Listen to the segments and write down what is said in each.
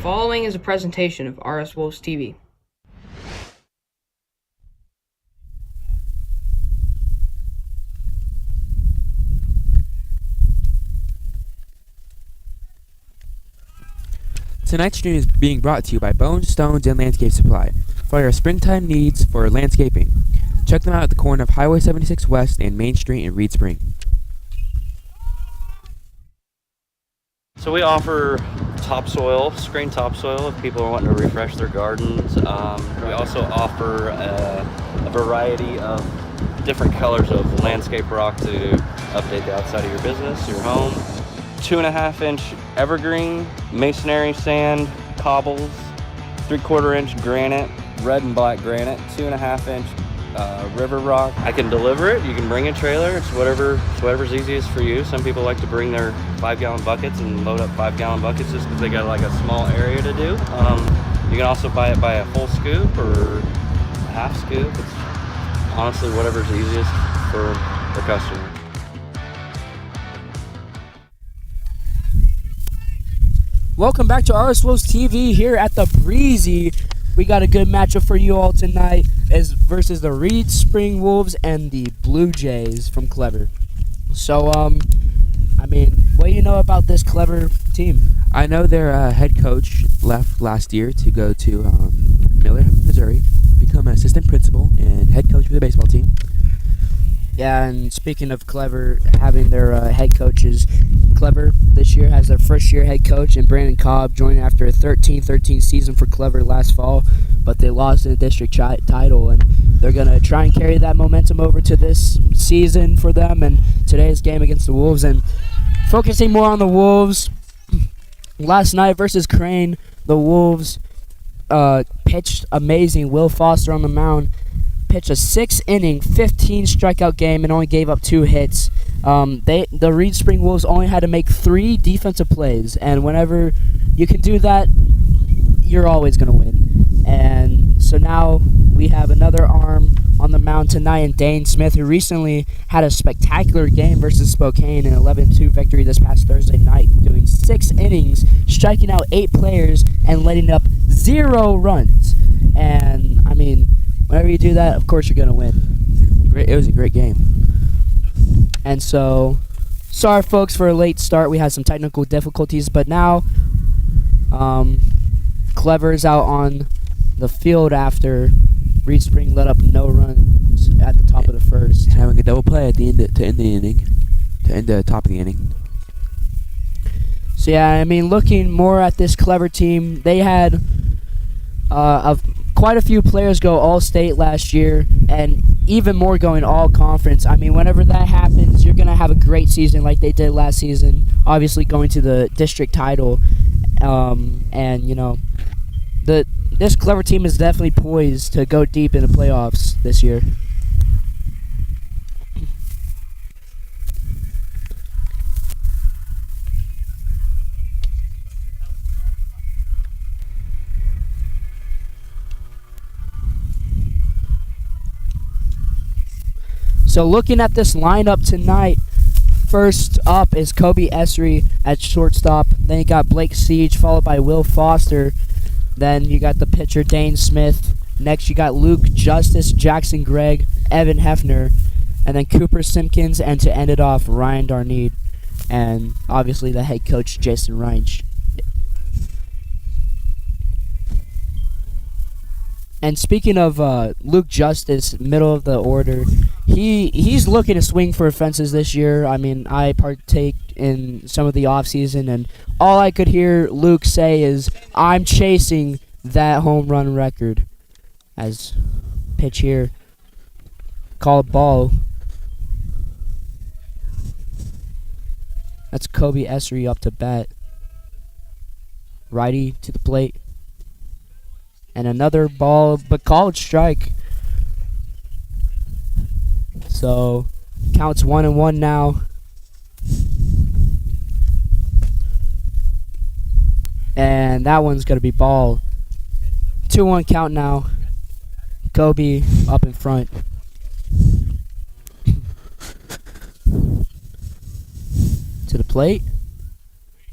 following is a presentation of RS Wolves TV. Tonight's stream is being brought to you by Bones, Stones, and Landscape Supply for your springtime needs for landscaping. Check them out at the corner of Highway 76 West and Main Street in Reed Spring. So we offer topsoil, screen topsoil if people are wanting to refresh their gardens. We also offer a variety of different colors of landscape rock to update the outside of your business, your home. 2.5-inch evergreen, masonry sand, cobbles, 3/4-inch granite, red and black granite, 2.5-inch river rock. I can deliver it. You can bring a trailer. It's whatever's easiest for you. Some people like to bring their 5-gallon buckets and load up 5-gallon buckets just because they got like a small area to do. You can also buy it by a full scoop or a half scoop. It's honestly whatever's easiest for the customer. Welcome back to RS Wolves TV here at the Breezy. We got a good matchup for you all tonight versus the Reed Spring Wolves and the Blue Jays from Clever. So, what do you know about this Clever team? I know their head coach left last year to go to Miller, Missouri, become an assistant principal and head coach for the baseball team. Yeah, and speaking of Clever having their head coaches, Clever this year has their first-year head coach, and Brandon Cobb joined after a 13-13 season for Clever last fall, but they lost in the district title, and they're going to try and carry that momentum over to this season for them and today's game against the Wolves. And focusing more on the Wolves, last night versus Crane, the Wolves pitched amazing. Will Foster on the mound pitched a 6-inning, 15-strikeout game and only gave up 2 hits. The Reed Spring Wolves only had to make 3 defensive plays, and whenever you can do that, you're always going to win. And so now we have another arm on the mound tonight in Dane Smith, who recently had a spectacular game versus Spokane in an 11-2 victory this past Thursday night, doing 6 innings, striking out 8 players, and letting up 0 runs. And, whenever you do that, of course you're going to win. It was a great game. And so, sorry folks for a late start. We had some technical difficulties, but now Clever is out on the field after Reed Spring let up no runs at the top of the first. And having a double play at the end to end the inning, to end the top of the inning. So yeah, looking more at this Clever team, they had quite a few players go all-state last year, and even more going all-conference. Whenever that happens, you're going to have a great season like they did last season, obviously going to the district title. This Clever team is definitely poised to go deep in the playoffs this year. So looking at this lineup tonight, first up is Kobe Esri at shortstop. Then you got Blake Siege, followed by Will Foster. Then you got the pitcher Dane Smith. Next you got Luke Justice, Jackson Gregg, Evan Hefner, and then Cooper Simpkins, and to end it off, Ryan Darneed, and obviously the head coach Jason Reinsch. And speaking of Luke Justice, middle of the order, he's looking to swing for fences this year. I partake in some of the offseason, and all I could hear Luke say is, "I'm chasing that home run record." As pitch here, called ball. That's Kobe Esri up to bat. Righty to the plate. And another ball, but called strike. So, counts 1-1 now. And that one's going to be ball. 2-1 count now. Kobe up in front. To the plate.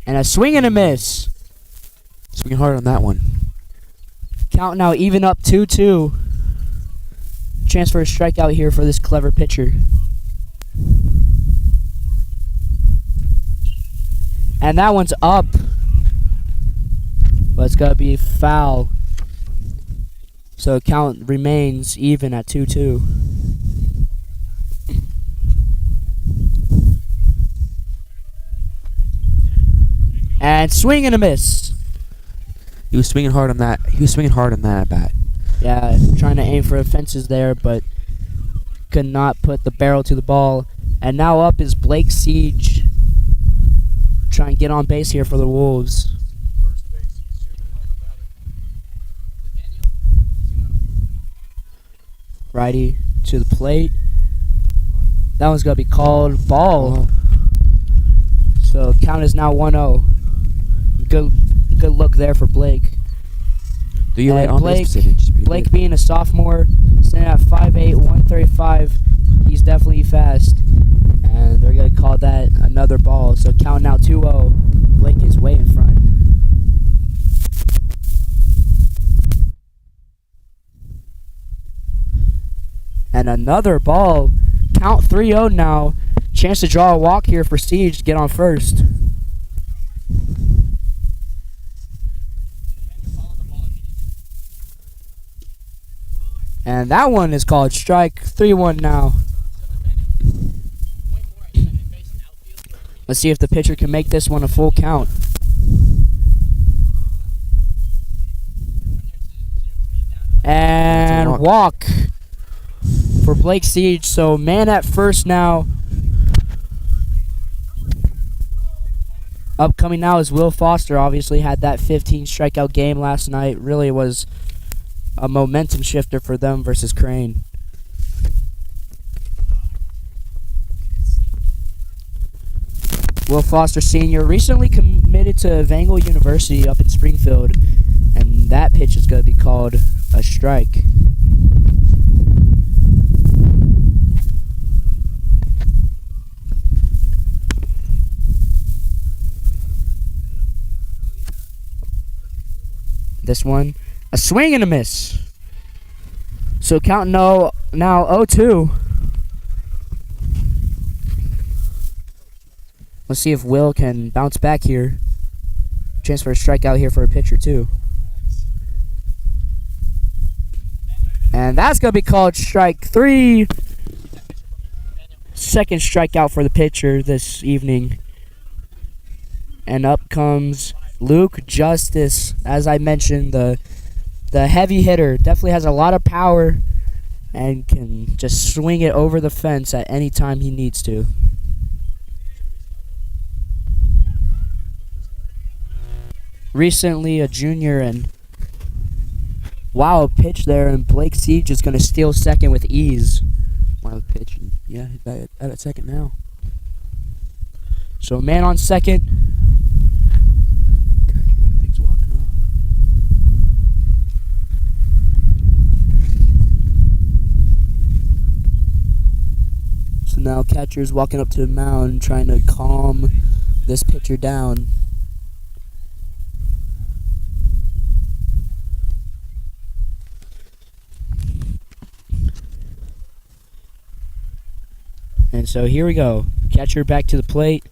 And a swing and a miss. Swinging hard on that one. Count now even up 2-2. Chance for a strikeout here for this Clever pitcher. And that one's up. But it's going to be foul. So count remains even at 2-2. And swing and a miss. He was swinging hard on that. He was swinging hard on that at bat. Yeah, trying to aim for the fences there, but could not put the barrel to the ball. And now up is Blake Siege. Trying to get on base here for the Wolves. Righty to the plate. That one's going to be called ball. So count is now 1-0. Good look there for Blake. Do you And Blake? Blake being a sophomore, standing at 5'8", 135. He's definitely fast. And they're going to call that another ball. So count now 2-0. Blake is way in front. And another ball. Count 3-0 now. Chance to draw a walk here for Siege to get on first. And that one is called strike. 3-1 now. Let's see if the pitcher can make this one a full count. And walk for Blake Siege. So man at first now. Upcoming now is Will Foster. Obviously had that 15 strikeout game last night. Really was a momentum shifter for them versus Crane. Will Foster Sr. recently committed to Evangel University up in Springfield, and that pitch is going to be called a strike. This one, a swing and a miss. So count now 0-2. Let's see if Will can bounce back here. Chance for a strikeout here for a pitcher too. And that's going to be called strike 3. Second strikeout for the pitcher this evening. And up comes Luke Justice. As I mentioned, the heavy hitter. Definitely has a lot of power and can just swing it over the fence at any time he needs to. Recently a junior, and wow, a pitch there, and Blake Siege is going to steal second with ease. Wild pitch. Yeah, at second now. So man on second. Things walking off. So now catcher's walking up to the mound trying to calm this pitcher down. And so here we go. Catcher back to the plate.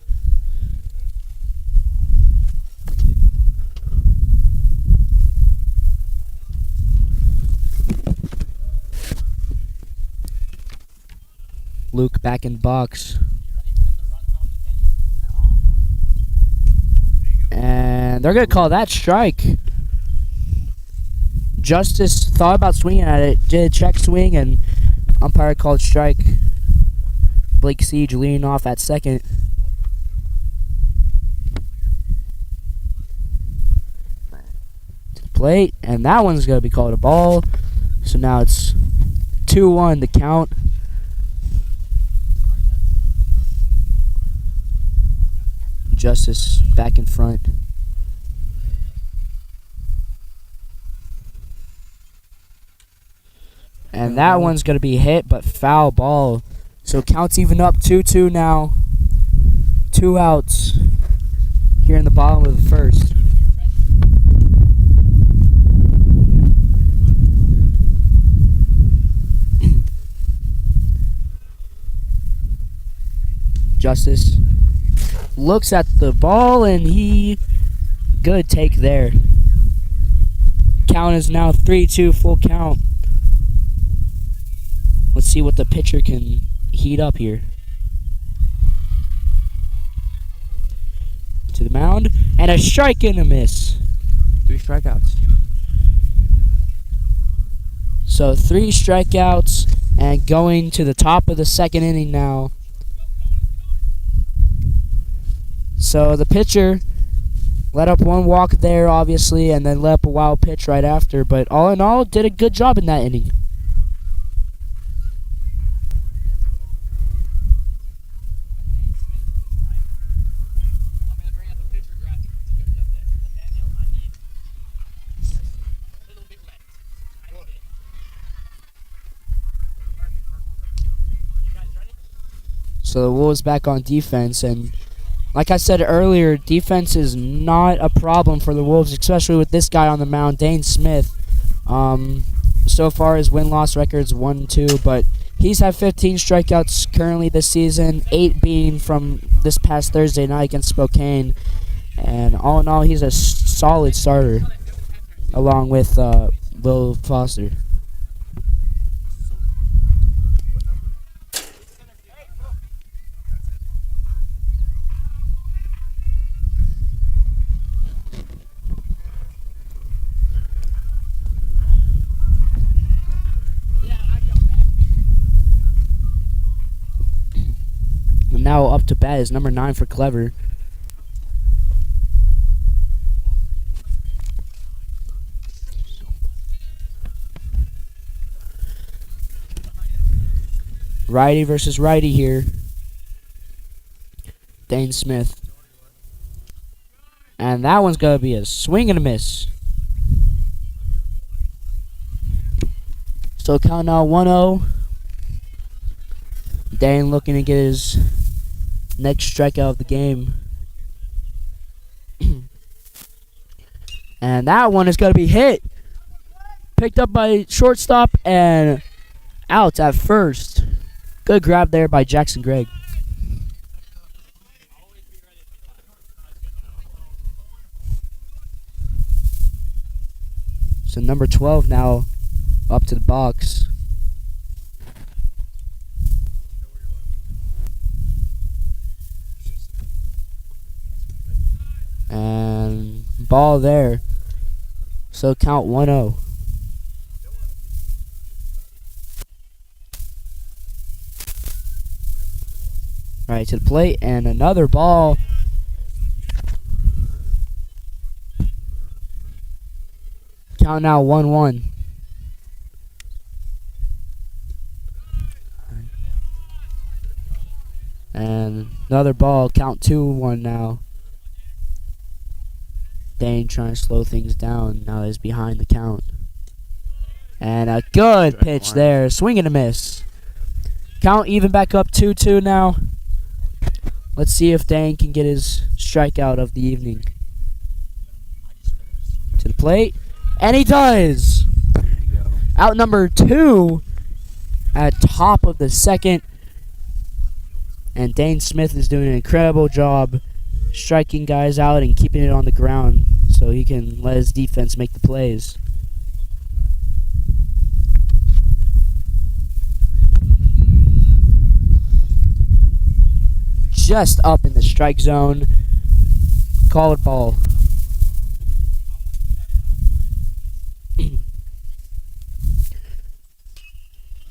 Luke back in box. And they're going to call that strike. Justice thought about swinging at it, did a check swing, and umpire called strike. Blake Siege leading off at second. To the plate, and that one's going to be called a ball. So now it's 2-1 the count. Justice back in front. And that one's going to be hit, but foul ball. So counts even up 2-2 now. 2 outs here in the bottom of the first. Justice looks at the ball, and good take there. Count is now 3-2, full count. Let's see what the pitcher can heat up here. To the mound, and a strike and a miss. 3 strikeouts. So 3 strikeouts, and going to the top of the second inning now. So the pitcher let up 1 walk there, obviously, and then let up a wild pitch right after. But all in all, did a good job in that inning. So the Wolves back on defense, and like I said earlier, defense is not a problem for the Wolves, especially with this guy on the mound, Dane Smith. So far his win-loss record's 1-2, but he's had 15 strikeouts currently this season, 8 being from this past Thursday night against Spokane. And all in all, he's a solid starter, along with Will Foster. Now up to bat is number 9 for Clever. Righty versus righty here. Dane Smith. And that one's going to be a swing and a miss. So count now 1-0. Dane looking to get his next strikeout of the game. And that one is going to be hit. Picked up by shortstop and out at first. Good grab there by Jackson Gregg. So number 12 now up to the box. And ball there. So count 1-0. Right to the plate, and another ball. Count now 1-1. And another ball. Count 2-1 now. Dane trying to slow things down. Now he's behind the count. And a good pitch there. Swing and a miss. Count even back up 2-2 now. Let's see if Dane can get his strikeout of the evening. To the plate. And he does. There you go. Out number 2 at top of the second. And Dane Smith is doing an incredible job striking guys out and keeping it on the ground so he can let his defense make the plays. Just up in the strike zone. Call it ball.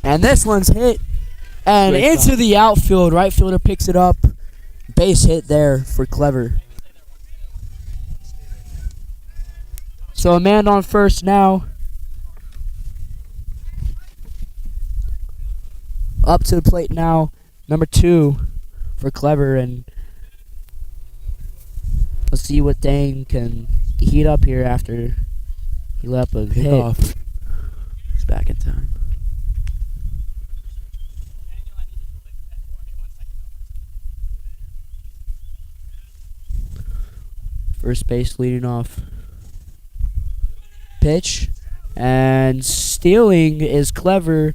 And this one's hit. And Great into the outfield. Right fielder picks it up. Base hit there for Clever. So a man on first now. Up to the plate now. Number 2 for Clever. And let's see what Dane can heat up here after he let up a hit. Off. He's back in time. First base leading off. Pitch. And stealing is Clever.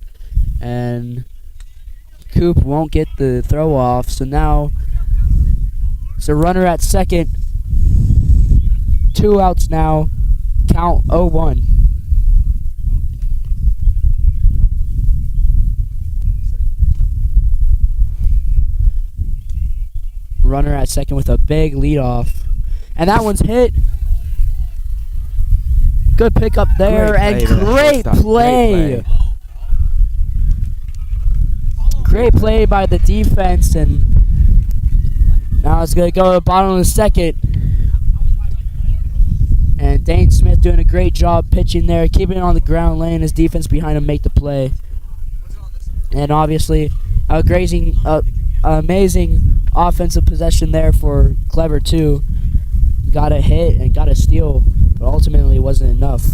And Coop won't get the throw off. So now So runner at second. 2 outs now. Count 0-1. Runner at second with a big leadoff. And that one's hit. Good pickup there, and great play. Great play by the defense, and now it's going to go to the bottom of the second. And Dane Smith doing a great job pitching there, keeping it on the ground, laying his defense behind him make the play. And obviously, amazing offensive possession there for Clever too. Got a hit and got a steal, but ultimately it wasn't enough.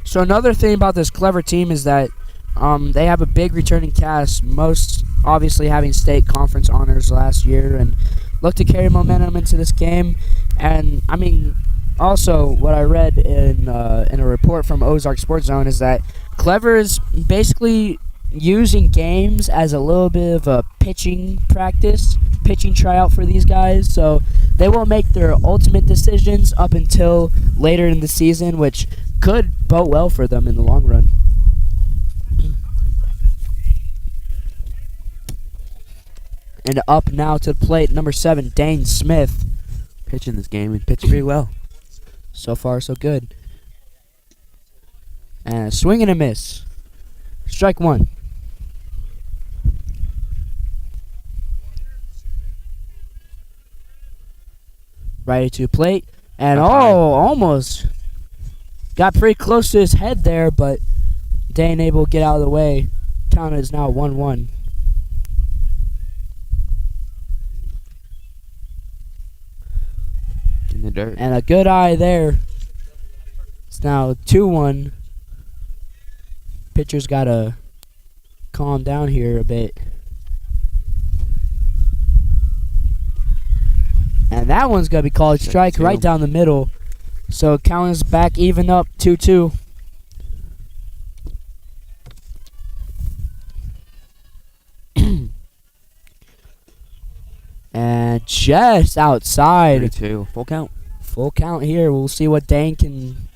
So another thing about this Clever team is that they have a big returning cast, most obviously having state conference honors last year, and look to carry momentum into this game. And I mean, also what I read in a report from Ozark Sports Zone is that Clever is basically using games as a little bit of a pitching tryout for these guys. So they won't make their ultimate decisions up until later in the season, which could bode well for them in the long run. And up now to the plate, number 7, Dane Smith. Pitching this game and pitching pretty well. So far, so good. And a swing and a miss. Strike 1. Righty to the plate. And almost got pretty close to his head there, but Dane able to get out of the way. Count is now 1-1. In the dirt. And a good eye there. It's now 2-1. Pitcher's got to calm down here a bit. And that one's going to be called strike right down the middle. So count is back even up 2-2. And just outside. 3-2. Full count. Full count here. We'll see what Dane can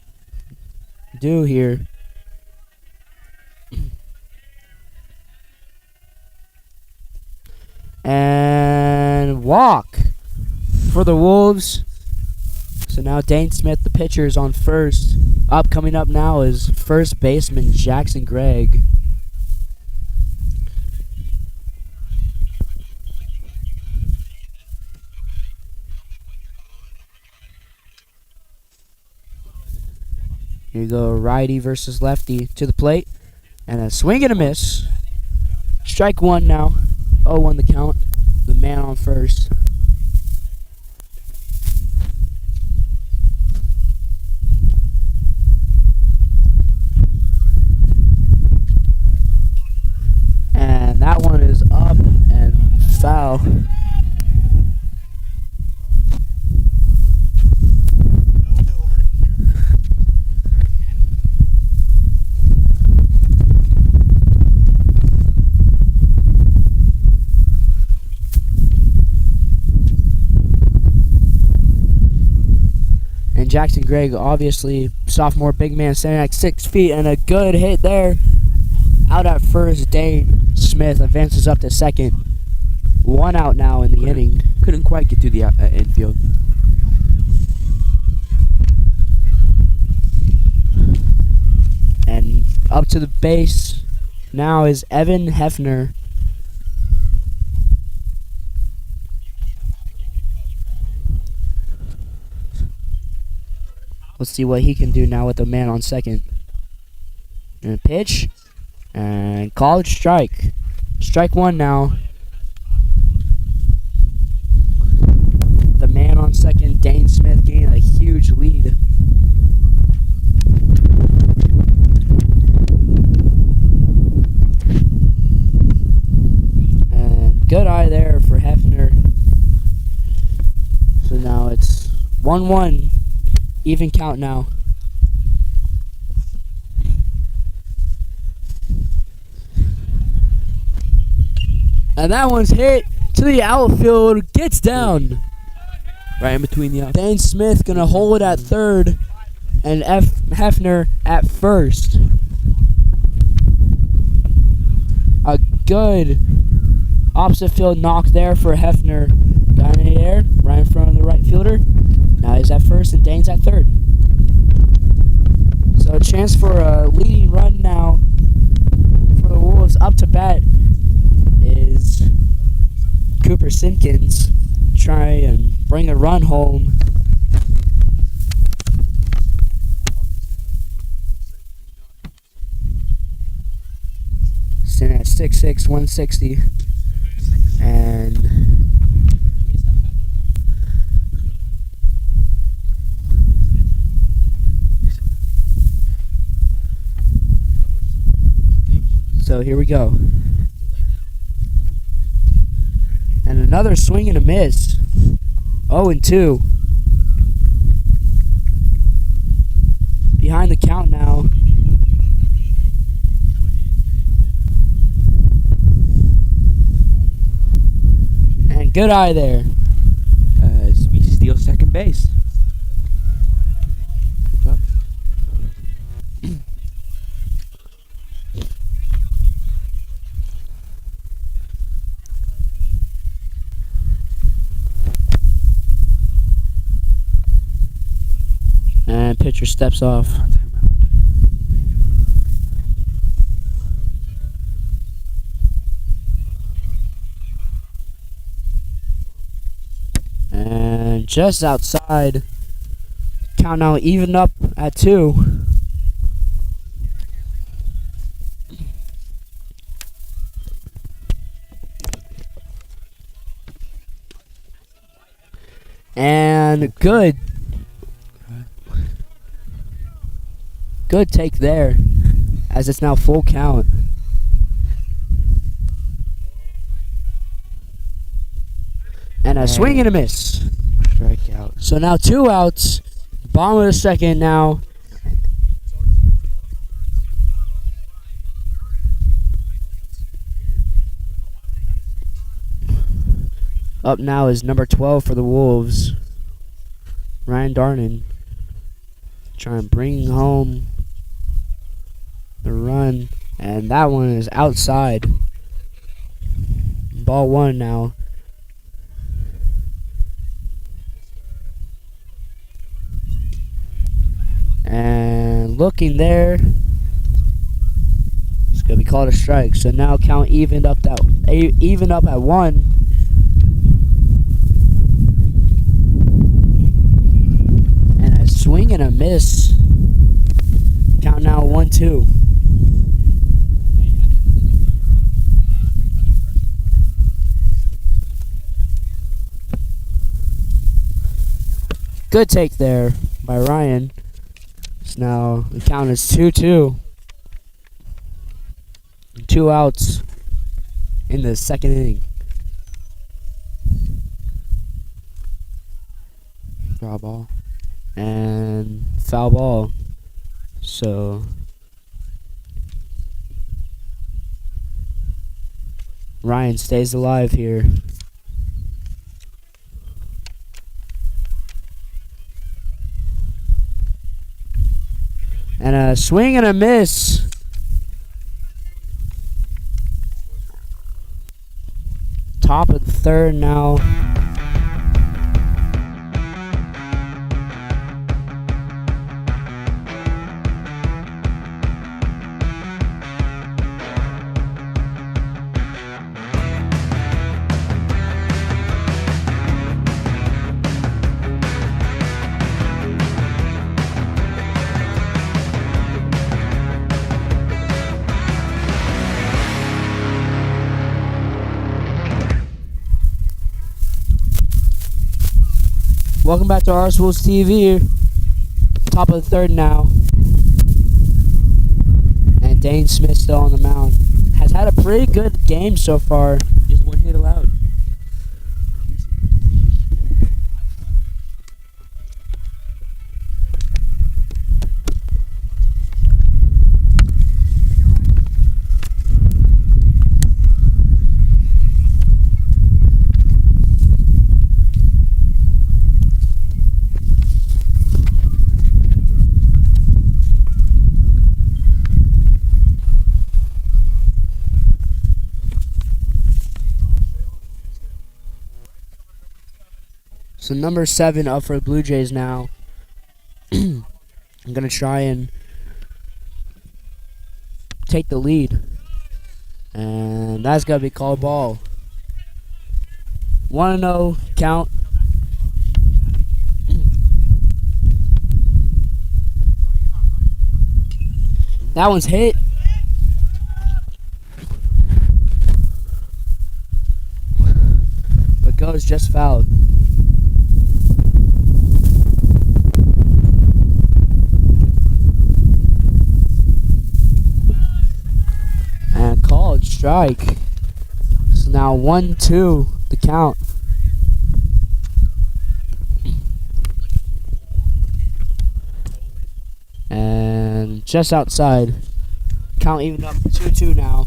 do here. And walk for the Wolves. So now Dane Smith, the pitcher, is on first. Coming up now is first baseman Jackson Gregg. Here you go, righty versus lefty to the plate. And a swing and a miss. Strike 1 now. 0-1 the count. The man on first. And that one is up and foul. And Jackson Gregg, obviously sophomore big man, standing at 6 feet, and a good hit there. Out at first, Dane Smith advances up to second. 1 out now in the inning. Couldn't quite get to the infield. And up to the base now is Evan Hefner. Let's see what he can do now with the man on second. And a pitch. And called strike. Strike 1 now. The man on second, Dane Smith, gaining a huge lead. good eye there for Hefner. So now it's 1-1. Even count now. And that one's hit to the outfield. Gets down. Right in between the Dane Smith gonna hold at third, and Hefner at first. A good opposite field knock there for Hefner. Got in the air, right in front of the right fielder. Now he's at first and Dane's at third. So a chance for a leading run now for the Wolves. Up to bat is Cooper Simpkins. Try and bring a run home. Sitting at 6'6", 160. And so here we go. And another swing and a miss. 0-2. Behind the count now. And good eye there. we steal second base. Good job. And pitcher steps off. And just outside. Count now even up at 2. And good. Good take there, as it's now full count. And a swing and a miss. Strikeout. So now 2 outs. Bottom of the second now. Up now is number 12 for the Wolves, Ryan Darnan. Trying to bring home the run, and that one is outside. Ball 1 now. And looking there, it's gonna be called a strike. So now count evened up at 1. And a swing and a miss. Count now 1-2. Good take there by Ryan. So now the count is 2-2. 2 outs in the second inning. Foul ball. And foul ball. So Ryan stays alive here. And a swing and a miss. Top of the third now. Welcome back to RS Wolves TV. Top of the third now. And Dane Smith still on the mound. Has had a pretty good game so far. Just one hit allowed. So number 7 up for the Blue Jays now. I'm going to try and take the lead. And that's going to be called ball. 1-0 count. That one's hit. But goes just fouled. And called strike. So now 1-2 the count. And just outside. Count even up 2-2 now.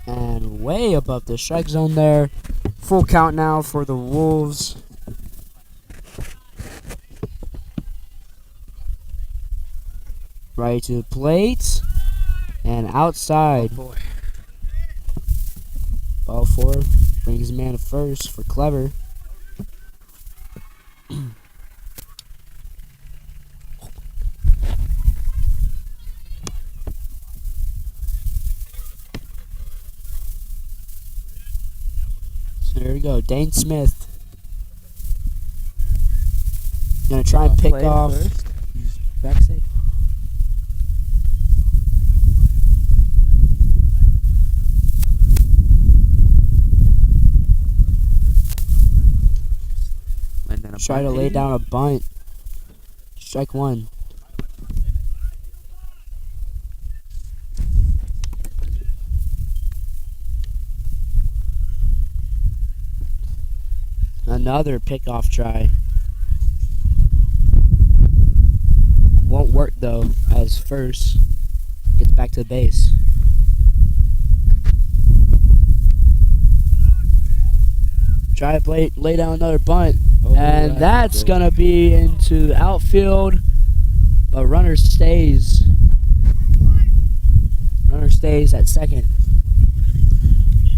And way above the strike zone there. Full count now for the Wolves. Right to the plate. And outside. Oh boy. Ball 4 brings a man to first for Clever. So there we go. Dane Smith. Gonna try and pick off. He's back safe. Try to lay down a bunt. Strike 1. Another pickoff try. Won't work though, as first gets back to the base. Try to lay down another bunt. And that's going to be into outfield. But runner stays. Runner stays at second.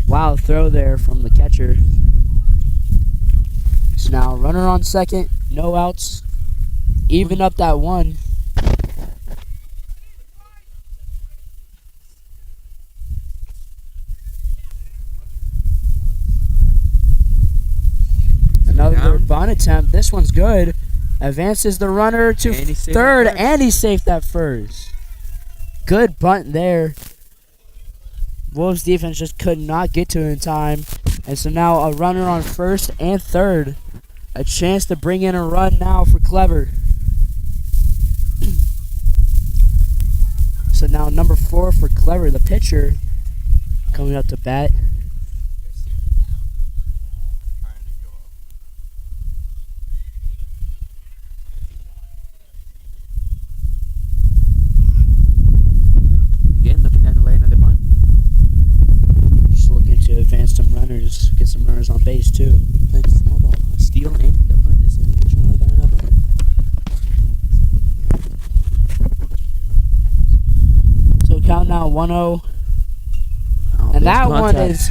Wow, throw there from the catcher. So now runner on second. No outs. Even up that 1. Another bunt attempt. This one's good. Advances the runner to third, and he's safe at first. Good bunt there. Wolves defense just could not get to it in time. And so now a runner on first and third. A chance to bring in a run now for Clever. So now number 4 for Clever, the pitcher, coming up to bat. Advance some runners, get some runners on base too. Thanks, small ball. Steal and the punt is in. Which one got another one? So count now 1-0. Oh, And that contact. one is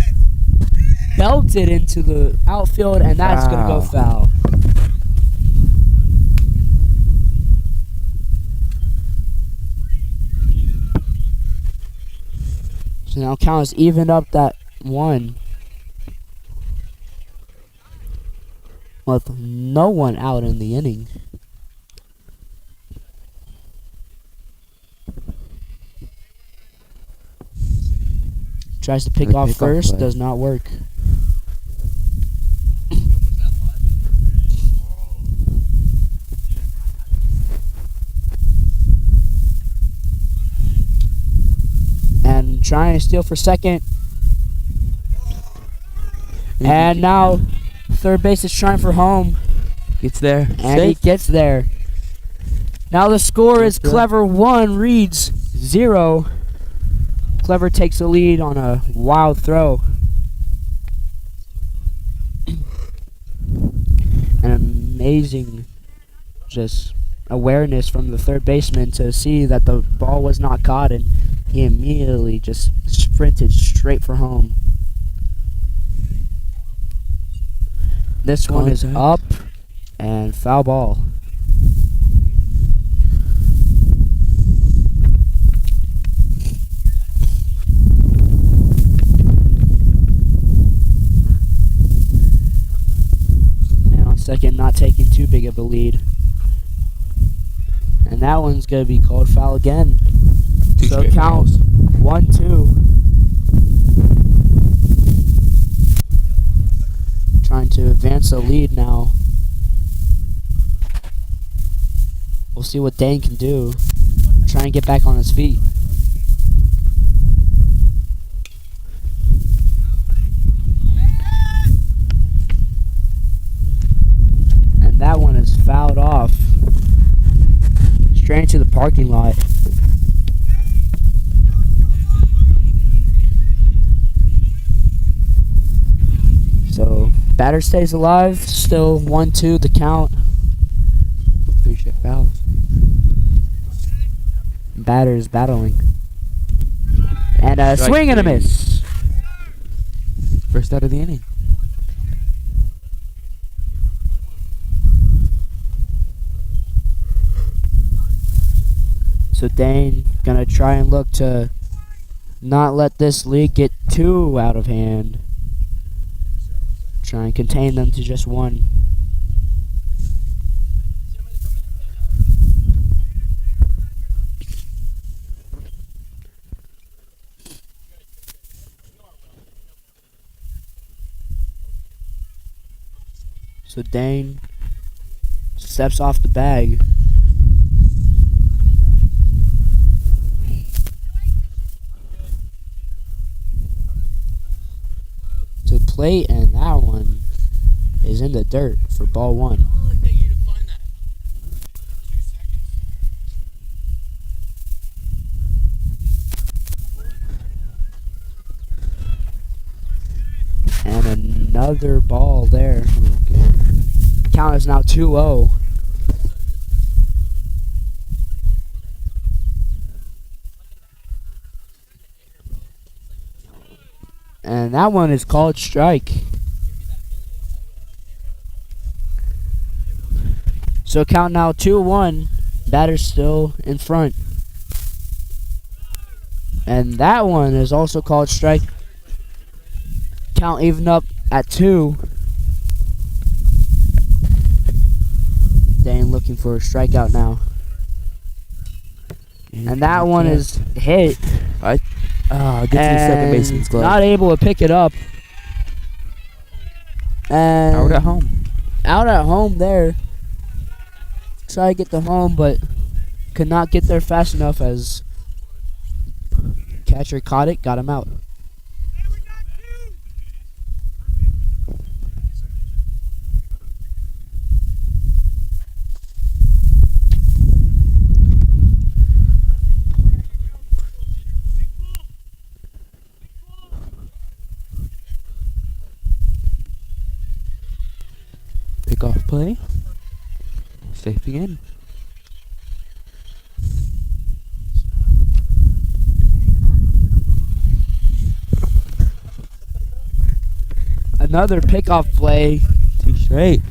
belted into the outfield, and that's going to go foul. So now count is even up that 1. With no one out in the inning. Tries to pick off first, does not work. And trying to steal for second. And now third base is trying for home. Gets there. And he gets there. Now the score is Clever 1, Reeds 0. Clever takes the lead on a wild throw. An amazing just awareness from the third baseman to see that the ball was not caught and He immediately just sprinted straight for home. This one is Contact. up and foul ball. Man on second, not taking too big of a lead. And that one's going to be called foul again. Two So straight count fouls. 1-2. Trying to advance the lead now. We'll see what Dane can do. Try and get back on his feet. And that one is fouled off. Straight into the parking lot. So, batter stays alive. Still 1-2 the count. Three straight fouls. Batter is battling. And a Strike swing and a three. miss. First out of the inning. So Dane gonna try and look to not let this lead get too out of hand. Try and contain them to just one. So Dane steps off the bag. To the plate, and that one is in the dirt for ball one. And another ball there. Count is now 2-0. And that one is called strike. So count now 2-1. Batter's still in front. And that one is also called strike. Count even up at 2. Dane looking for a strikeout now. And that one is hit. Get to the second baseman's glove. Not able to pick it up. And Out at home. Out at home there. Try to get to home, but could not get there fast enough as catcher caught it, got him out. Pick off play. Safe again. Another pickoff play. Two straight.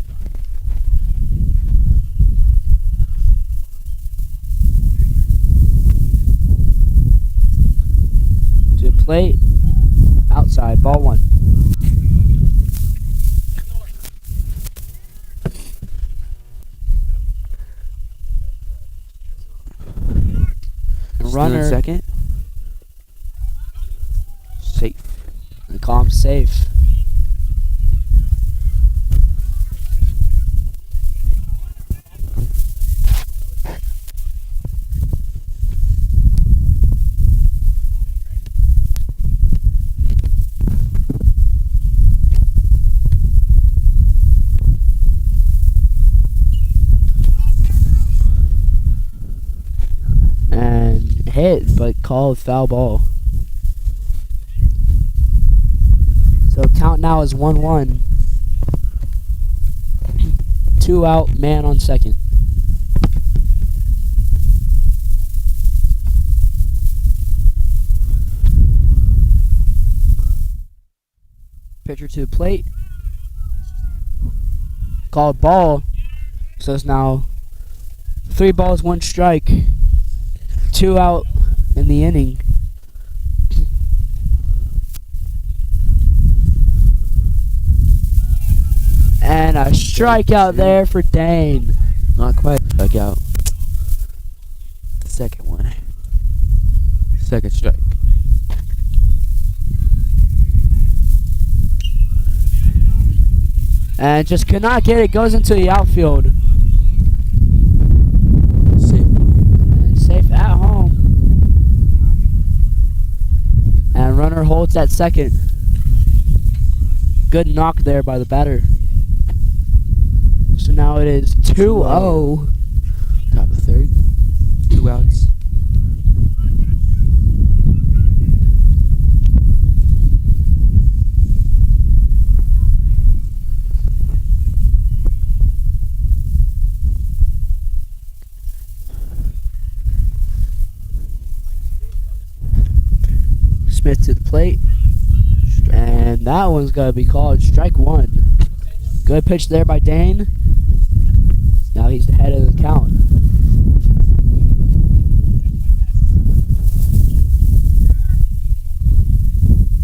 To the plate. Outside. Ball one. Runner. Second. Safe. They call him safe. Hit, but called foul ball. So count now is 1-1. 2 out, man on second. To Pitcher to the plate. Called ball. So it's now 3 balls, 1 strike. 2 out in the inning. And a strikeout there for Dane. Not quite strikeout. The second one. Second strike. And just could not get it. Goes into the outfield. Safe. And safe at home. And runner holds at second. Good knock there by the batter. So now it is 2-0. Top of the third. 2 outs. Smith to the plate. And that one's going to be called strike 1. Good pitch there by Dane. Now he's the head of the count.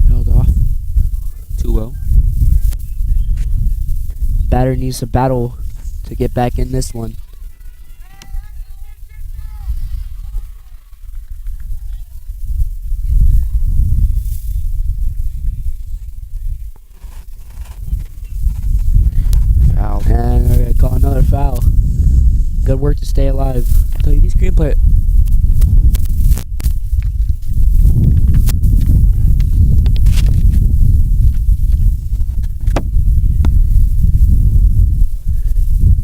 Held off. 2-0. Batter needs to battle to get back in this one. Foul. And we're going to call another foul. Good work to stay alive. Tell you, these screenplay.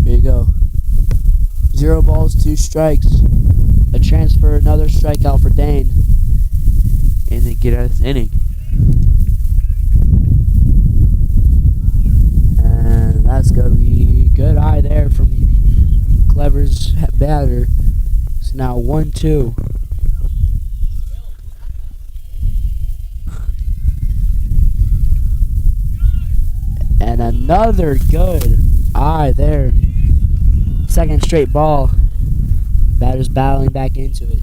Here you go. 0 balls, 2 strikes. A chance for another strikeout for Dane. And then get out of this inning. And that's going to be good eye there from Clever's batter. It's now 1-2. And another good eye there. Second straight ball. Batter's battling back into it.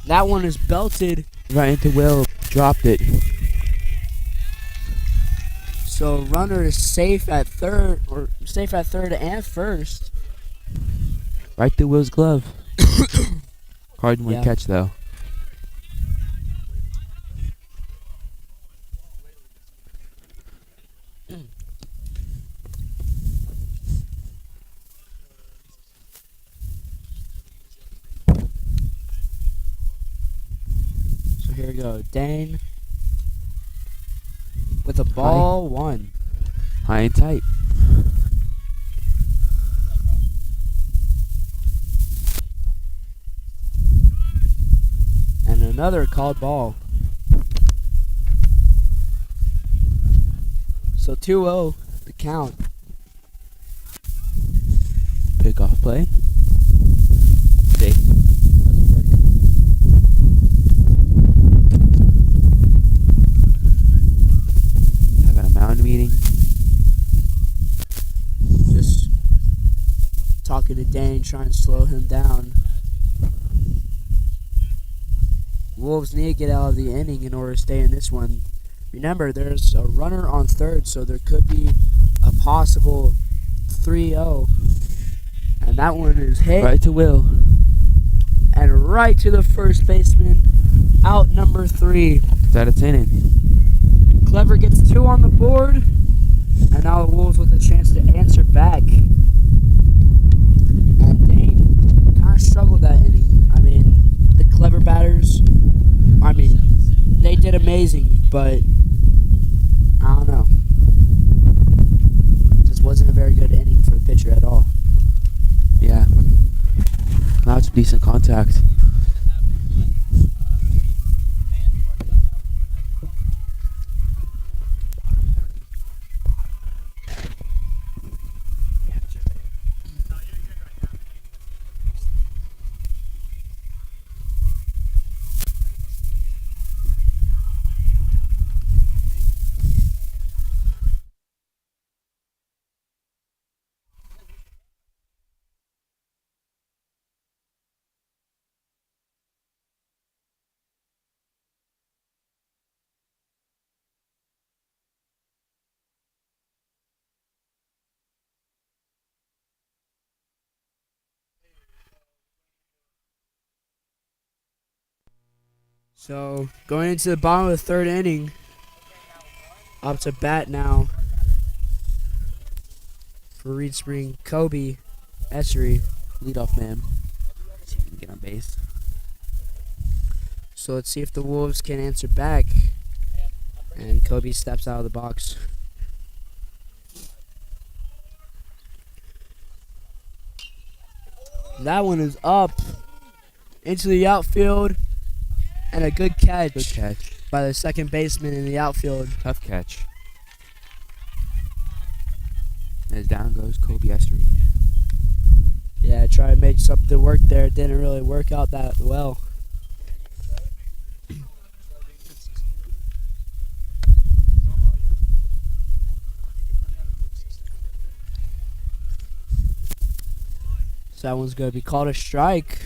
That one is belted. Right into Will. Dropped it. So runner is safe at third and first. Right through Will's glove. Hard one Yeah. catch though. So here we go. Dane with a ball 1. High and tight. And another called ball. So 2-0 the count. Pickoff play. Safe. Having a mound meeting. Just talking to Dane, trying to slow him down. Wolves need to get out of the inning in order to stay in this one. Remember, there's a runner on third, so there could be a possible 3-0. And that one is hit. Right to Will. And right to the first baseman. Out number 3. It's out of inning. Clever gets 2 on the board. And now the Wolves with a chance to answer back. And Dane kind of struggled that inning. I mean, the Clever batters, they did amazing, but I don't know. Just wasn't a very good inning for the pitcher at all. Yeah. Now it's decent contact. So going into the bottom of the third inning, up to bat now for Reed Spring, Kobe Essery. Leadoff man. See if we can get on base. So let's see if the Wolves can answer back. And Kobe steps out of the box. That one is up into the outfield, and a good catch, Good catch. by the second baseman in the outfield. Tough catch. As down goes Kobe Essery. Yeah, try to make something work there. It didn't really work out that well. So that one's going to be called a strike.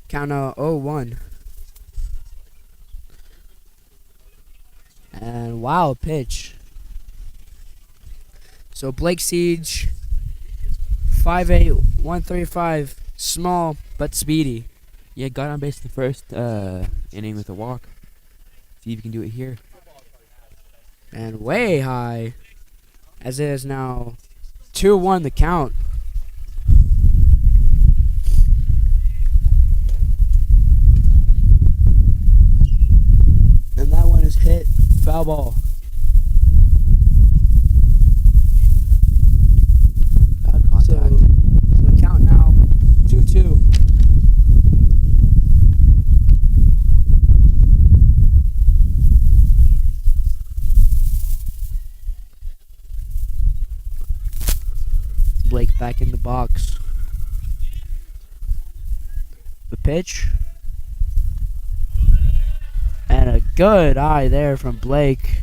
Count out 0-1. And wow, pitch. So Blake Siege, 5'8", 135, small but speedy. Yeah, got on base the first inning with a walk. See if you can do it here. And way high, as it is now 2-1 the count. And that one is hit, foul ball. Bad So contact. the count now 2-2. Blake back in the box. The pitch. And a good eye there from Blake.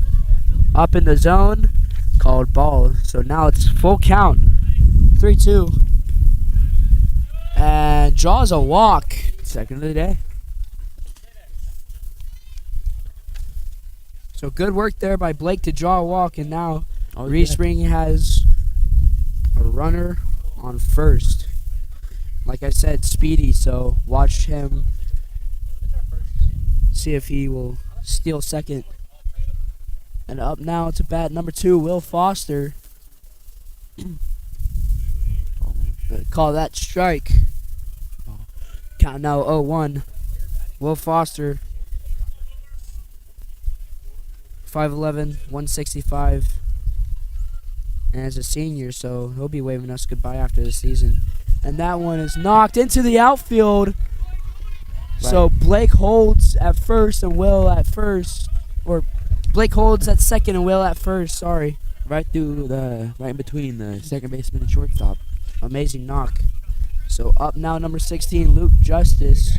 Up in the zone. Called ball. So now it's full count. 3-2. And draws a walk. Second of the day. So good work there by Blake to draw a walk. And now Oh, Reed Spring has a runner on first. Like I said, speedy, so watch him. See if he will steal second. And up now to bat number 2, Will Foster. Call that strike. Count now 0-1. Will Foster, 5'11", 165. And as a senior, so he'll be waving us goodbye after the season. And that one is knocked into the outfield. So Blake holds at first and Will at first. Or Blake holds at second and Will at first, sorry. Right in between the second baseman and shortstop. Amazing knock. So up now number 16, Luke Justice.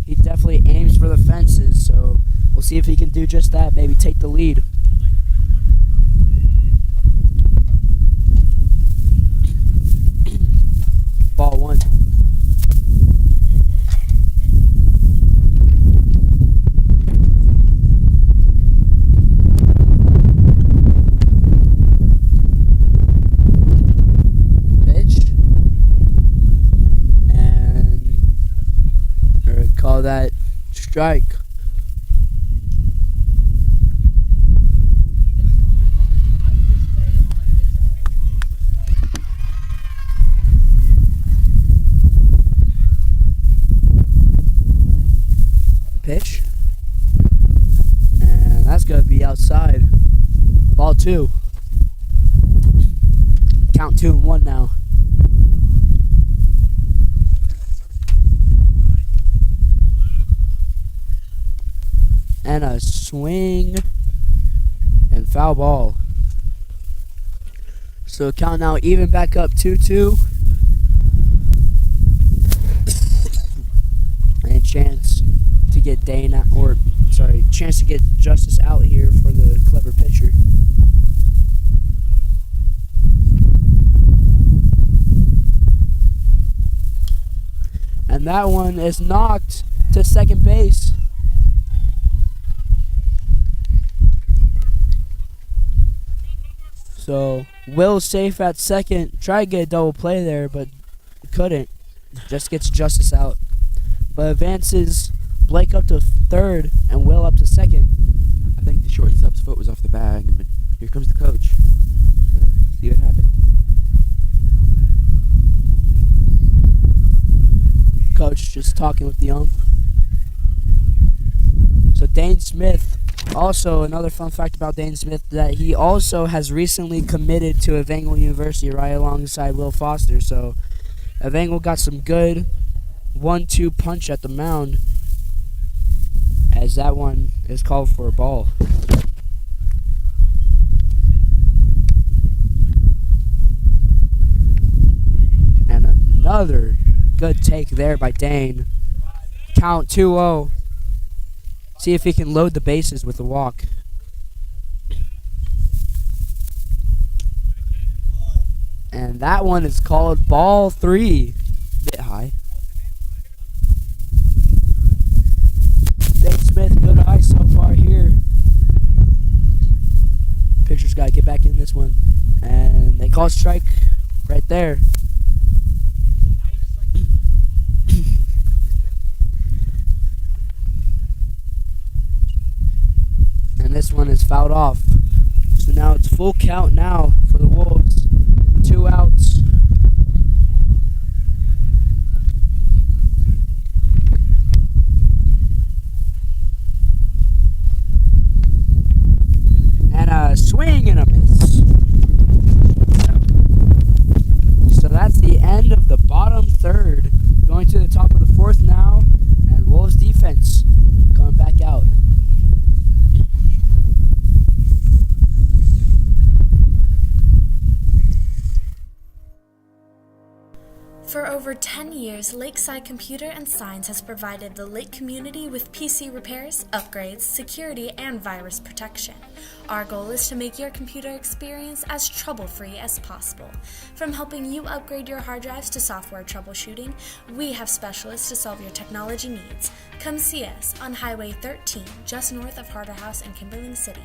He definitely aims for the fences, so we'll see if he can do just that, maybe take the lead. Ball 1. Pitch. And call that strike. Pitch. And that's going to be outside. Ball 2. Count 2-1 now. And a swing and foul ball. So count now even back up 2-2. And chance to get chance to get Justice out here for the clever pitcher. And that one is knocked to second base. So Will safe at second. Tried to get a double play there, but couldn't. Just gets Justice out, but advances Blake up to third and Will up to second. I think the shortstop's foot was off the bag, but here comes the coach. See what happened. Coach just talking with the ump. So Dane Smith, also another fun fact about Dane Smith, that he also has recently committed to Evangel University right alongside Will Foster. So Evangel got some good 1-2 punch at the mound, as that one is called for a ball. And another good take there by Dane. Count 2-0. See if he can load the bases with a walk. And that one is called ball 3. Bit high. Dave Smith, good eye so far here. Pitcher's got to get back in this one. And they call strike right there. And this one is fouled off. So now it's full count now for the Wolves. 2 outs. And a swing and a miss. So that's the end of the bottom third. Going to the top of the fourth now. And Wolves defense coming back out. For over 10 years, Lakeside Computer and Signs has provided the Lake community with PC repairs, upgrades, security, and virus protection. Our goal is to make your computer experience as trouble-free as possible. From helping you upgrade your hard drives to software troubleshooting, we have specialists to solve your technology needs. Come see us on Highway 13, just north of Harder House in Kimberling City.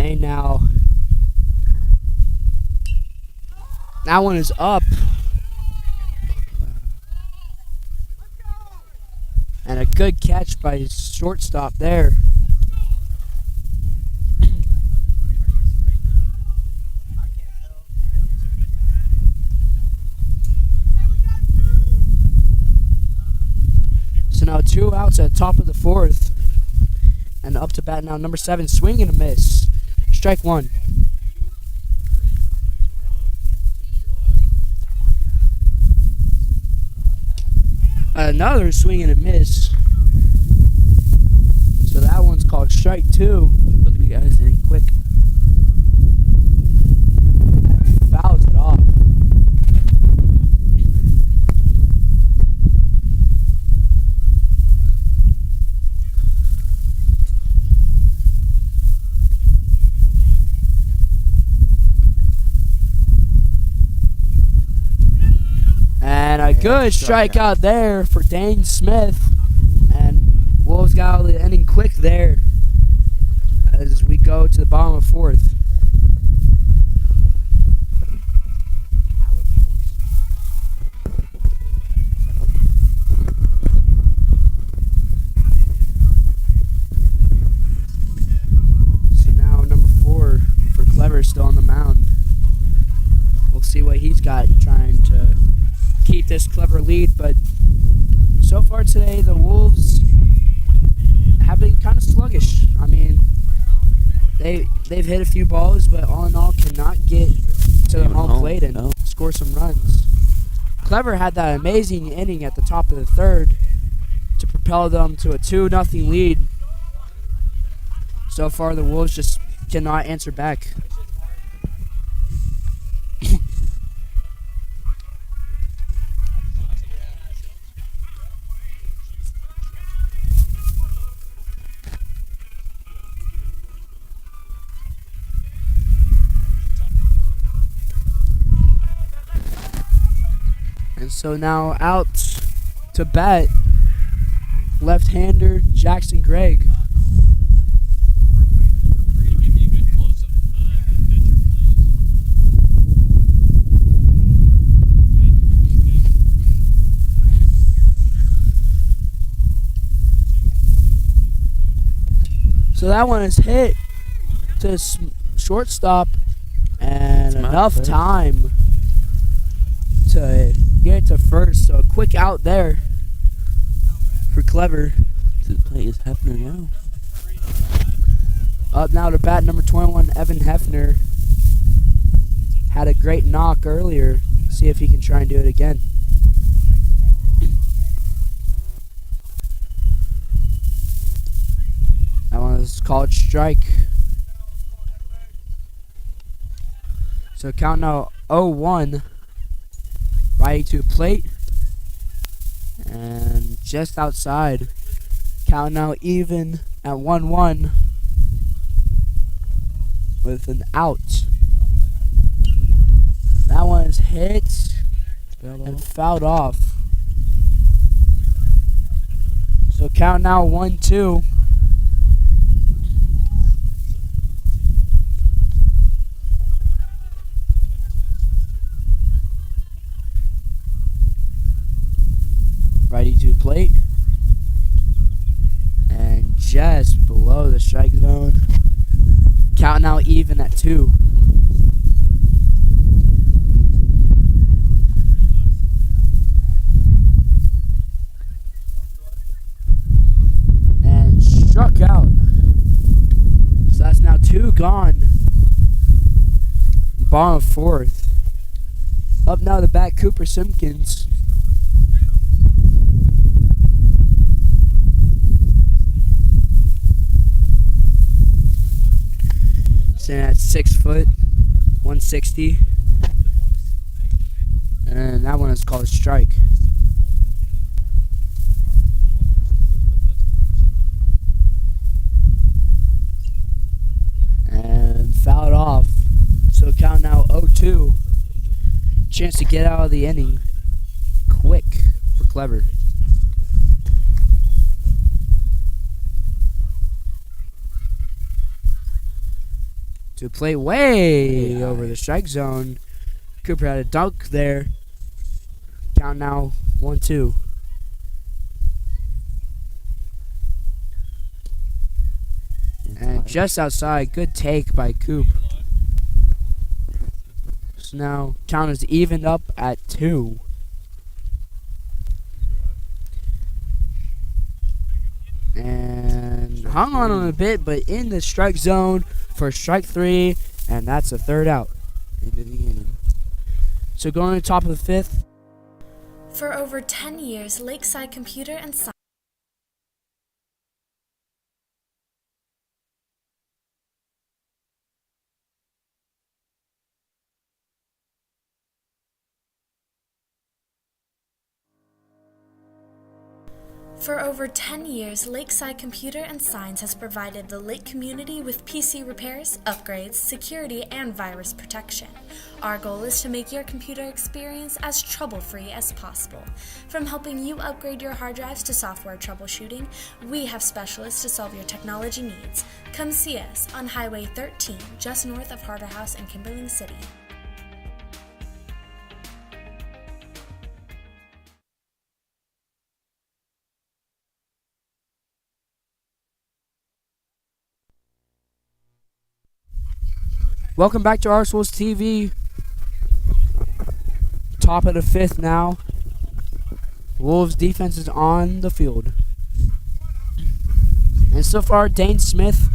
Dane now. That one is up. And a good catch by shortstop there. So now 2 outs at the top of the 4th. And up to bat now, number 7, swing and a miss. Strike 1. Another swing and a miss. So that one's called strike 2. Looking to get us in quick. And fouls it off. And a good strikeout there for Dane Smith. And Wolves got out of the inning quick there as we go to the bottom of 4th. So now number 4 for Clever still on the mound. We'll see what he's got trying to keep this Clever lead, but so far today the Wolves have been kind of sluggish. I mean, they've hit a few balls, but all in all cannot get to the home plate and score some runs. Clever had that amazing inning at the top of the 3rd to propel them to a 2-0 lead. So far the Wolves just cannot answer back. And so now out to bat, left-hander Jackson Gregg. So that one is hit to shortstop, and enough time to get it to first. So a quick out there for Clever. To the plate is Hefner now. Up now to bat, number 21, Evan Hefner. Had a great knock earlier. See if he can try and do it again. That one is called strike. So count now 0-1. Righty to plate. And just outside. Count now even at 1-1. With an out. That one is hit and fouled off. So count now 1-2. Righty to plate. And just below the strike zone. Count now even at 2. And struck out. So that's now 2 gone. Bottom of 4th. Up now to bat, Cooper Simpkins. Standing at 6 foot, 160. And that one is called a strike. And fouled off. So count now 0-2. Chance to get out of the inning quick for Clever. To play way over the strike zone. Cooper had a dunk there. Count now 1-2. And just outside, good take by Coop. So now count is evened up at 2. And hung on him a bit, but in the strike zone for strike 3, and that's a third out. Into the inning. So going to the top of the 5th. For over 10 years, Lakeside Computer and Science. For over 10 years, Lakeside Computer and Science has provided the Lake community with PC repairs, upgrades, security, and virus protection. Our goal is to make your computer experience as trouble-free as possible. From helping you upgrade your hard drives to software troubleshooting, we have specialists to solve your technology needs. Come see us on Highway 13, just north of Harbor House in Kimberling City. Welcome back to RSWolves TV. Top of the 5th now. Wolves defense is on the field. And so far, Dane Smith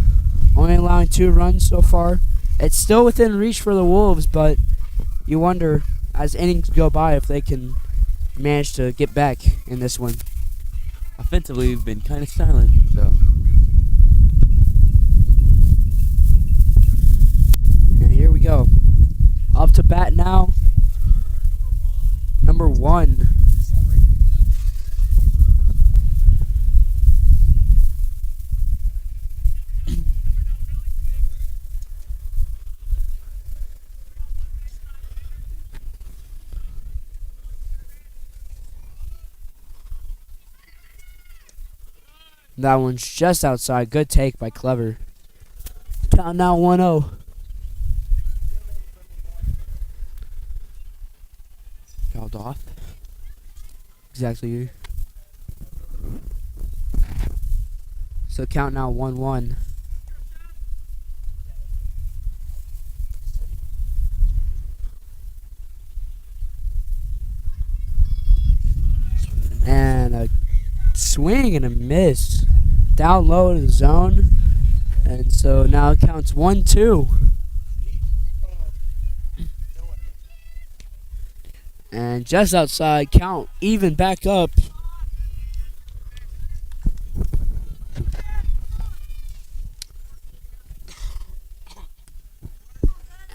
only allowing 2 runs so far. It's still within reach for the Wolves, but you wonder, as innings go by, if they can manage to get back in this one. Offensively, we've been kind of silent, so. And here we go. Up to bat now. Number 1. That one's just outside. Good take by Clever. Count now 1-0. Fouled off. Exactly. So count now 1-1. And a swing and a miss. Down low to the zone. And so now it counts 1-2. And just outside, count even back up.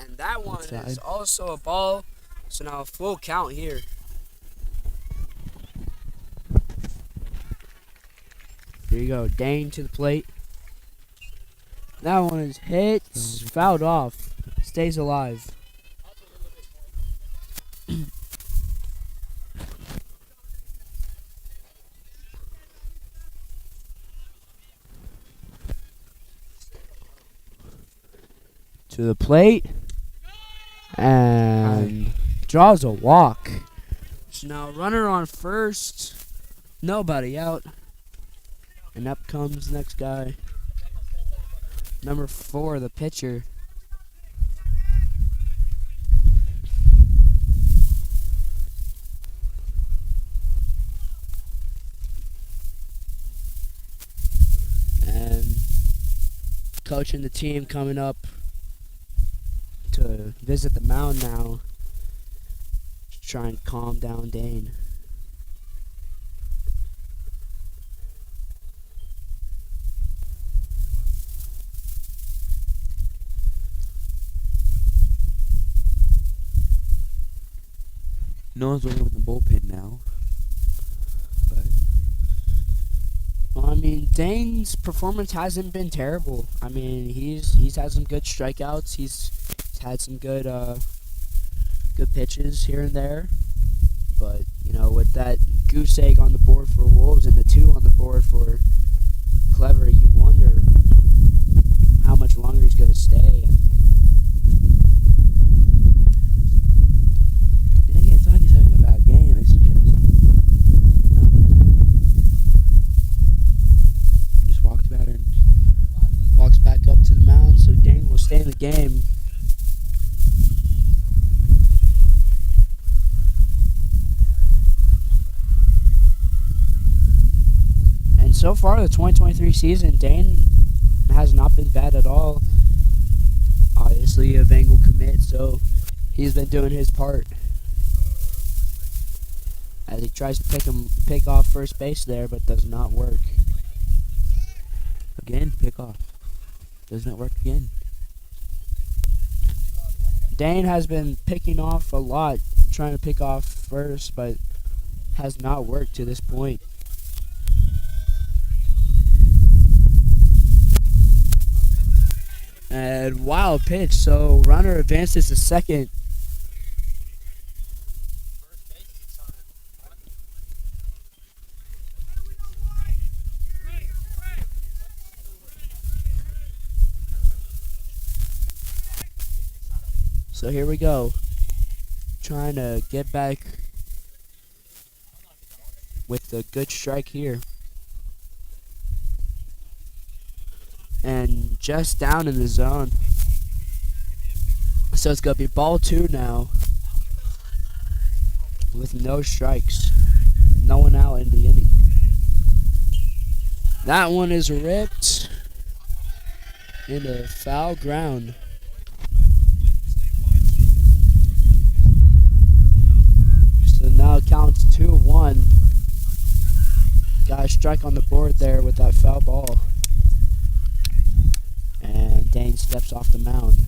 And that one is also a ball. So now a full count here. Here you go, Dane to the plate. That one is hit, fouled off, stays alive. To the plate, and draws a walk. So now runner on first, nobody out. And up comes the next guy. Number 4, the pitcher. And coaching the team coming up to visit the mound now. To try and calm down Dane. No one's working with the bullpen now. But Well, I mean, Dane's performance hasn't been terrible. I mean, he's had some good strikeouts. He's had some good good pitches here and there. But you know, with that goose egg on the board for Wolves and the 2 on the board for Clever, you wonder how much longer he's going to stay. And so far, the 2023 season, Dane has not been bad at all. Obviously, a Bengal commit, so he's been doing his part. As he tries to pick off first base there, but does not work. Again, pick off. Does not work again. Dane has been picking off a lot, trying to pick off first, but has not worked to this point. And wild pitch, so runner advances to second. So here we go. Trying to get back with a good strike here. And just down in the zone. So it's going to be ball 2 now. With no strikes. No one out in the inning. That one is ripped into foul ground. So now it counts 2-1. Got a strike on the board there with that foul ball. And Dane steps off the mound.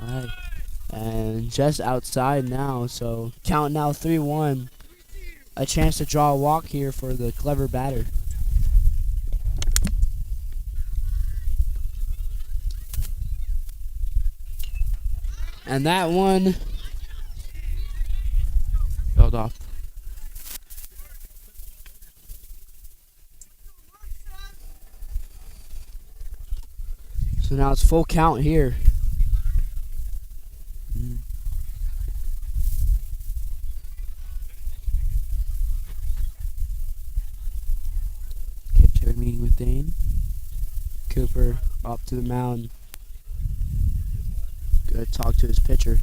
Alright. And just outside now, so count now 3-1. A chance to draw a walk here for the Clever batter. And that one Held off. So now it's full count here. Catcher meeting with Dane. Cooper up to the mound. Gonna talk to his pitcher.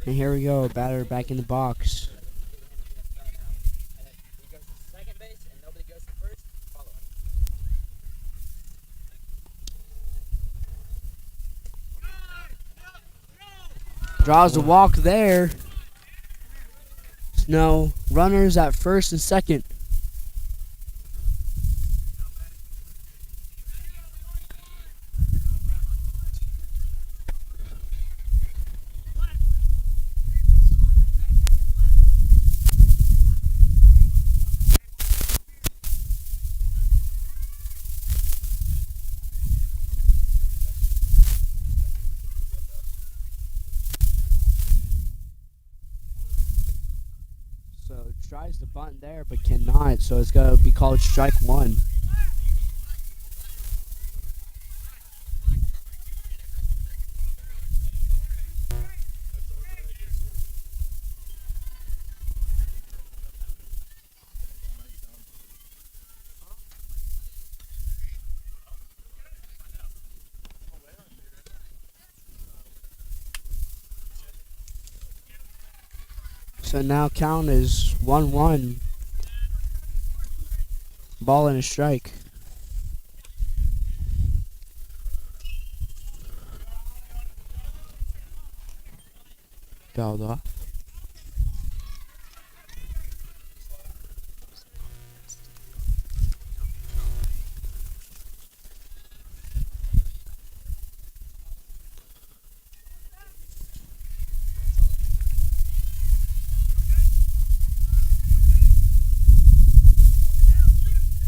And here we go, batter back in the box. Draws the walk there. No, runners at first and second. So tries the bunt there, but cannot. So it's gonna be called strike 1. So now count is 1-1. Ball and a strike. Fouled off.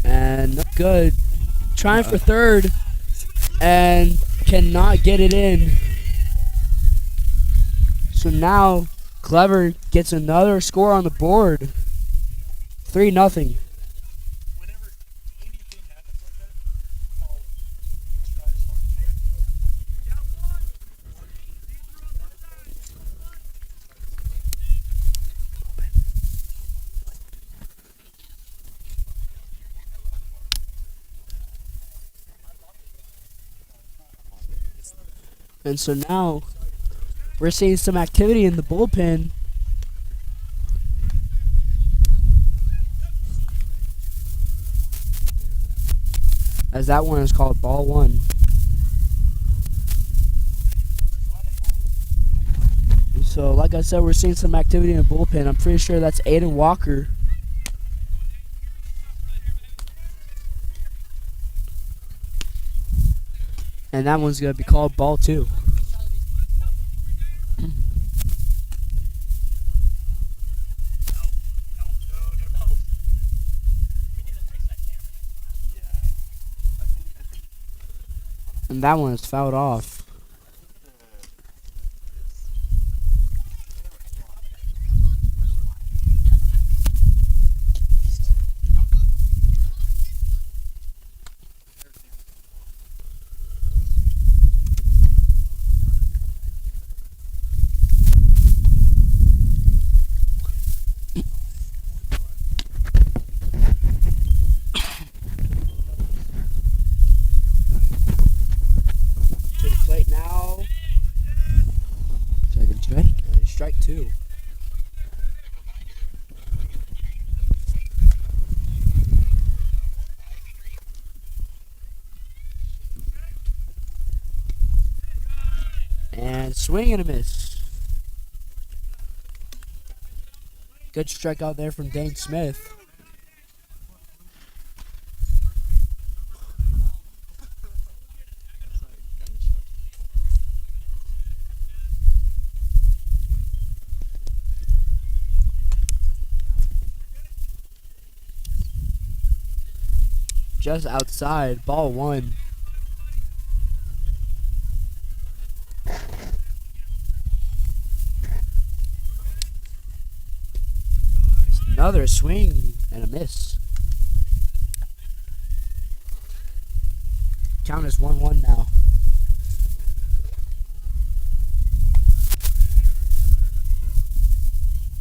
And not good. Trying for third. And cannot get it in. So now Clever gets another score on the board. 3-0. And so now we're seeing some activity in the bullpen. As that one is called ball 1. So like I said, we're seeing some activity in the bullpen. I'm pretty sure that's Aiden Walker. And that one's going to be called ball 2. And that one is fouled off. To the plate now. Second strike. And strike 2. And swing and a miss. Good strikeout there from Dane Smith. Just outside, ball 1. Another swing and a miss. Count is 1-1 now.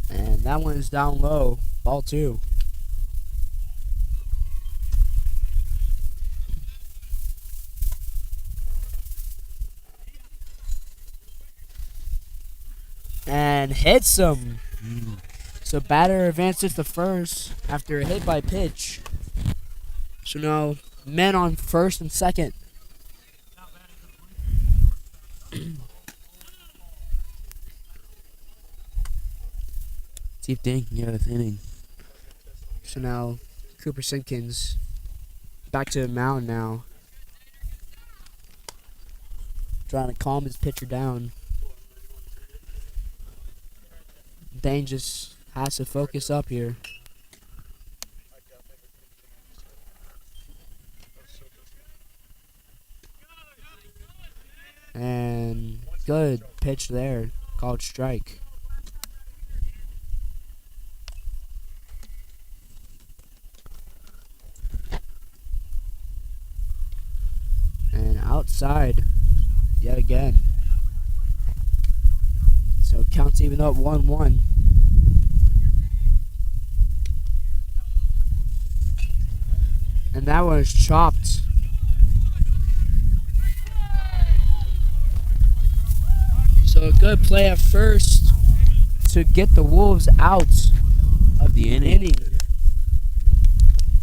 And that one is down low, ball 2. And hits him. So batter advances to first after a hit by pitch. So now men on first and second. See if Dan can get this inning. So now Cooper Simpkins back to the mound now. Trying to calm his pitcher down. Dane just has to focus up here. And good pitch there. Called strike. And outside yet again. So it counts even up 1-1. And that one is chopped. So a good play at first to get the Wolves out of the inning.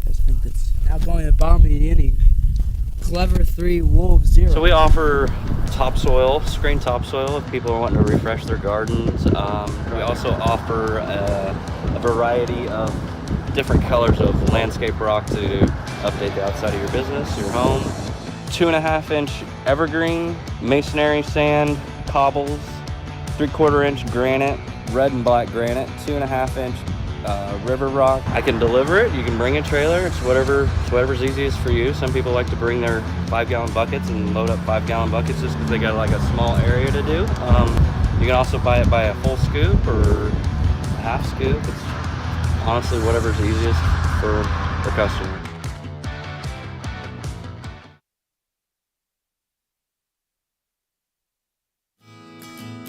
I think that's Now going to the bottom of the inning. Clever 3, Wolves 0. So we offer topsoil, screen topsoil if people are wanting to refresh their gardens. We also offer a variety of different colors of landscape rock to update the outside of your business, your home. 2.5-inch evergreen, masonry sand, cobbles, 3/4-inch granite, red and black granite, 2.5-inch river rock. I can deliver it. You can bring a trailer. It's whatever's easiest for you. Some people like to bring their 5-gallon buckets and load up 5-gallon buckets just because they got like a small area to do. You can also buy it by a full scoop or a half scoop. It's honestly whatever's easiest for the customer.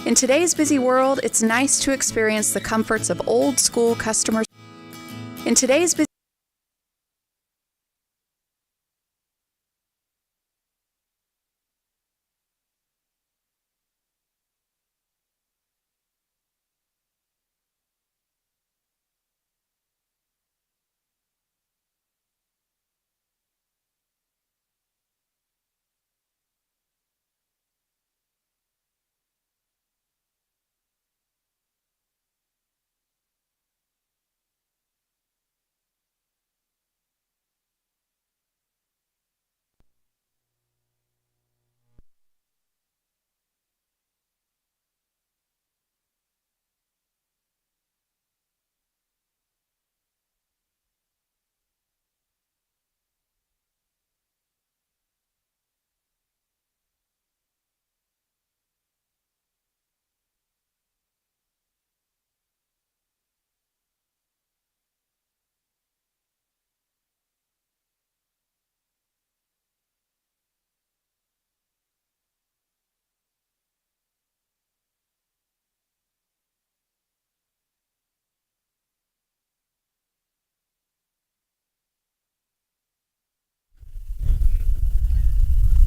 In today's busy world, it's nice to experience the comforts of old school customer. In today's busy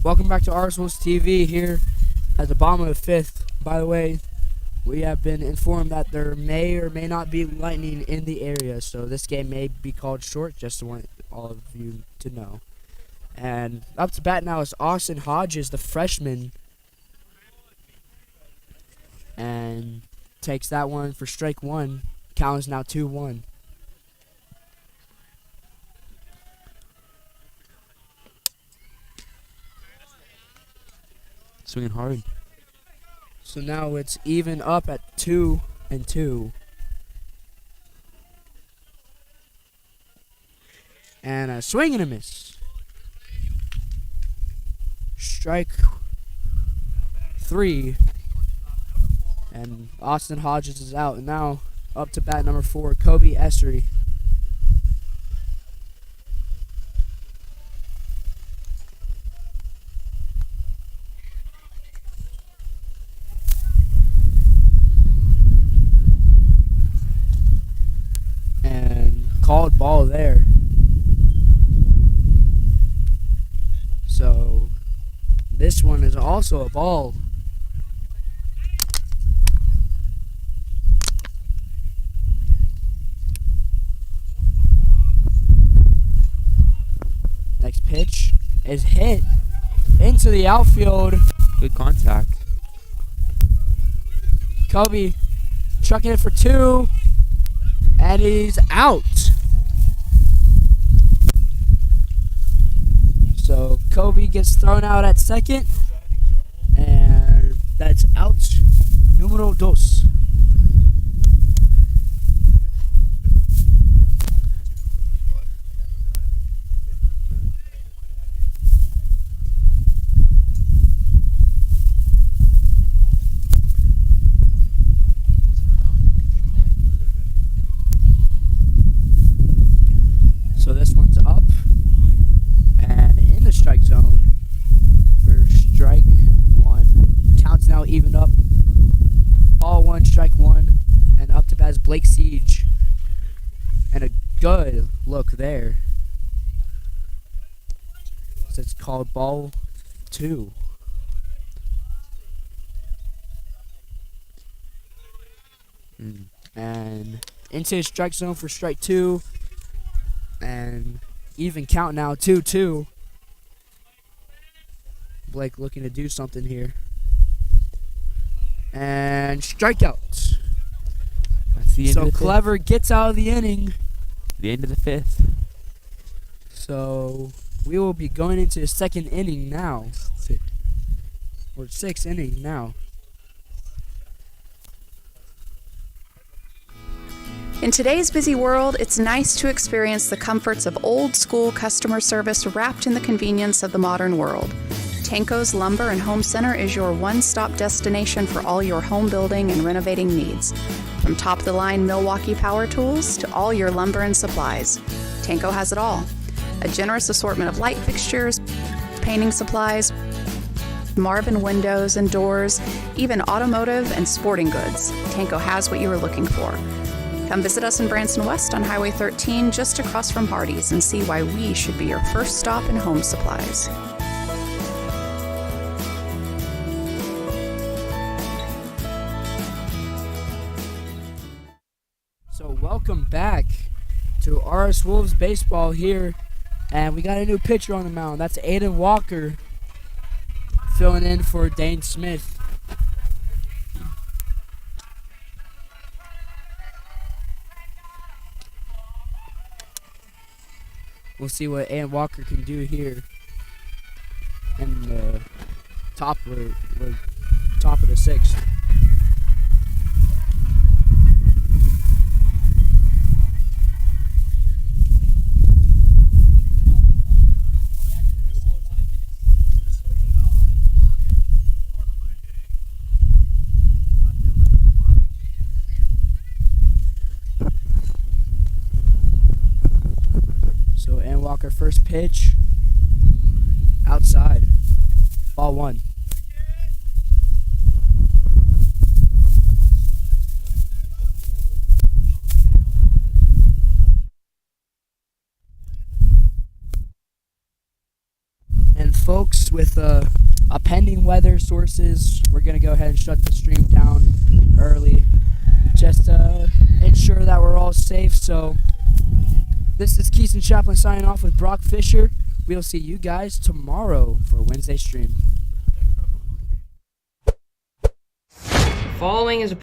Welcome back to Arsenal's TV here at the bottom of the fifth. By the way, we have been informed that there may or may not be lightning in the area, so this game may be called short, just to want all of you to know. And up to bat now is Austin Hodges, the freshman, and takes that one for strike one. Count is now 2-1. Swinging hard. So now it's even up at 2-2. And a swing and a miss. Strike 3. And Austin Hodges is out. And now up to bat number 4, Kobe Essery. Called ball there. So this one is also a ball. Next pitch is hit into the outfield. Good contact. Kobe chucking it for 2. And he's out. So Kobe gets thrown out at second. And that's out. Numero dos. So this one's up and in the strike zone for strike 1. Count's now even up. Ball 1, strike 1, and up to bat is Blake Siege. And a good look there. So it's called ball 2. And into the strike zone for strike 2. And even count now, 2-2. Blake looking to do something here. And strikeout. That's the end So of the Clever gets out of the inning. The end of the fifth. So we will be going into the second inning now. Or sixth inning now. In today's busy world, it's nice to experience the comforts of old school customer service wrapped in the convenience of the modern world. Tanco's Lumber and Home Center is your one-stop destination for all your home building and renovating needs. From top-of-the-line Milwaukee power tools to all your lumber and supplies, Tanco has it all. A generous assortment of light fixtures, painting supplies, Marvin windows and doors, even automotive and sporting goods. Tanco has what you were looking for. Come visit us in Branson West on Highway 13, just across from Hardee's, and see why we should be your first stop in home supplies. So welcome back to RS Wolves baseball here, and we got a new pitcher on the mound. That's Aiden Walker filling in for Dane Smith. We'll see what Aiden Walker can do here in the top of the sixth. So Aiden Walker, first pitch, outside, ball one. And folks, with a pending weather sources, we're going to go ahead and shut the stream down early, just to ensure that we're all safe. So this is Keeson Chaplin signing off with Brock Fisher. We'll see you guys tomorrow for Wednesday stream. Following is a